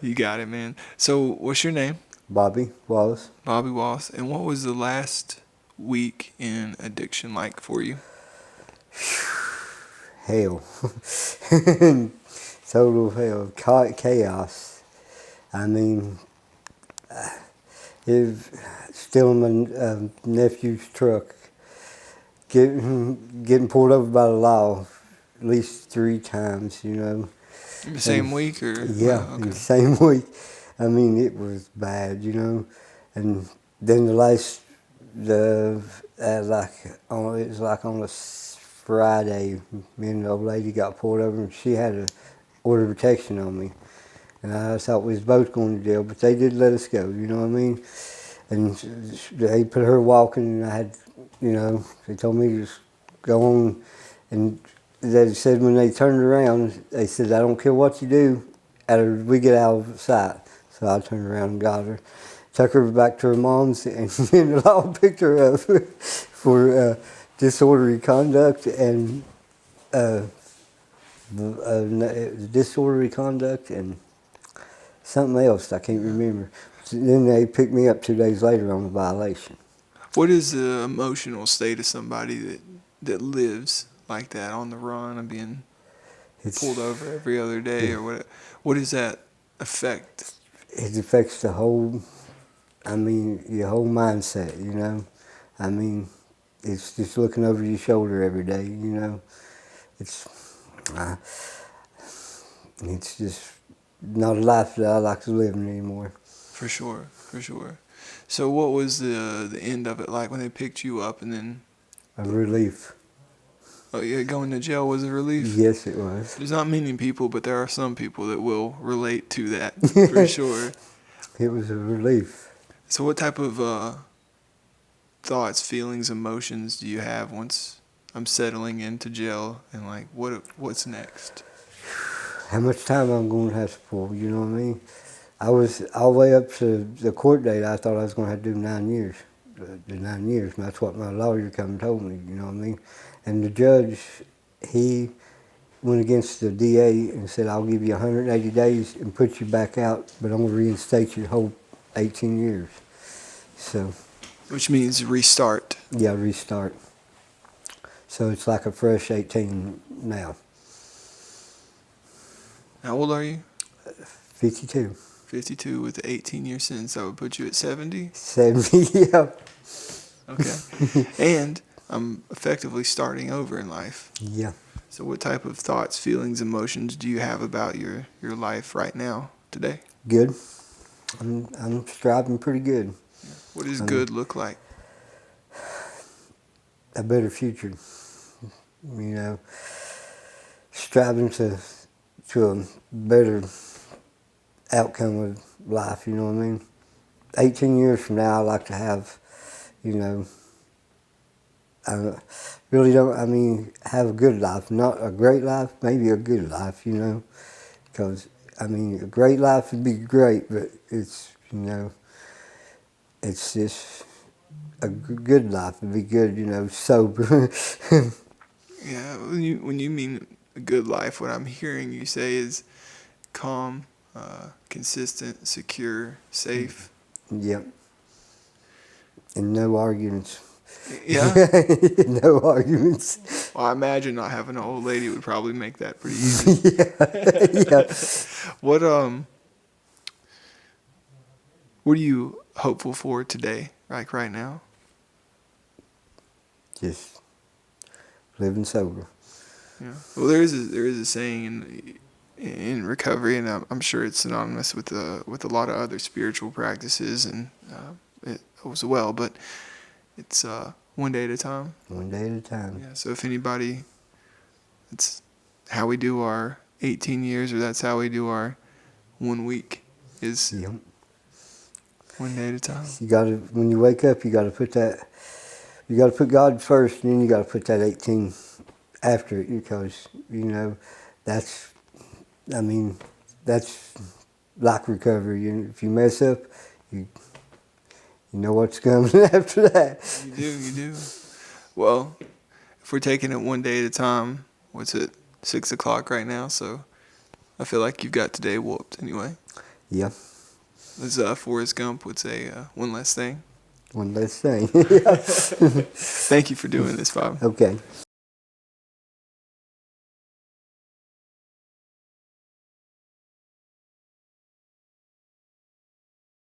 You got it, man. So, what's your name? Bobby Wallace. Bobby Wallace. And what was the last week in addiction like for you? Hell. Total hell. Chaos. I mean, it stealing my nephew's truck, getting pulled over by the law at least 3 times, In the and same week, or yeah, wow, in the okay. same week. I mean, it was bad. And then the like it was like on a Friday, me and the old lady got pulled over, and she had a order of protection on me, and I thought we was both going to jail, but they did let us go. You know what I mean? And they put her walking, and I had, they told me to just go on, and they said when they turned around, they said, "I don't care what you do, we get out of sight." So I turned around and got her, took her back to her mom's, and the law picked her up for disorderly conduct and uh, disorderly conduct and something else I can't Yeah. remember. So then they picked me up 2 days later on a violation. What is the emotional state of somebody that lives like that on the run and being pulled It's over every other day, or what? What does that affect? it affects the whole. I mean, your whole mindset. I mean, it's just looking over your shoulder every day. It's uh, it's just not a life that I like to live anymore. For sure, for sure. So, what was the end of it like when they picked you up and then? A relief. Oh yeah, going to jail was a relief. Yes, it was. There's not many people, but there are some people that will relate to that for sure. It was a relief. So, what type of thoughts, feelings, emotions do you have once I'm settling into jail, and like what's next? How much time I'm going to have to pull, you know what I mean? I was all the way up to the court date. I thought I was going to have to do 9 years. The 9 years, and that's what my lawyer come and told me, you know what I mean? And the judge, he went against the DA and said, "I'll give you 180 days and put you back out, but I'm going to reinstate you the whole 18 years. So, Which means restart. yeah, restart. So it's like a fresh 18 now. How old are you? 52. 52 with the 18-year sentence. That would put you at 70. 70, yeah. Okay. And I'm effectively starting over in life. Yeah. So, what type of thoughts, feelings, emotions do you have about your life right now, today? Good. I'm striving pretty good. What does Um, good look like? a better future. You know, striving to a better outcome of life. You know what I mean? 18 years from now, I like to have, you know, I really don't. I mean, have a good life, not a great life, maybe a good life. Because I mean, a great life would be great, but it's just a good life would be good. Sober. Yeah, when you mean a good life, what I'm hearing you say is calm, consistent, secure, safe. Yep. And no arguments. Yeah. No arguments. Well, I imagine not having an old lady would probably make that pretty easy. Yeah. Yeah. What what are you hopeful for today, like right now? Just living sober. Yeah. Well, there is a saying in recovery, and I'm sure it's synonymous with a lot of other spiritual practices and it as well. But it's one day at a time. One day at a time. Yeah. So if anybody, it's how we do our 18 years, or that's how we do our 1 week, is Yep. one day at a time. You gotta, when you wake up, you gotta put God first, and then you gotta put that 18 after it, because, that's, I mean, that's like recovery. If you mess up, you know what's coming after that. You do. Well, if we're taking it one day at a time, what's it, 6 o'clock right now? So I feel like you've got today whooped anyway. Yeah. As Forrest Gump would say, one less thing. One less thing. Thank you for doing this, Bob. Okay.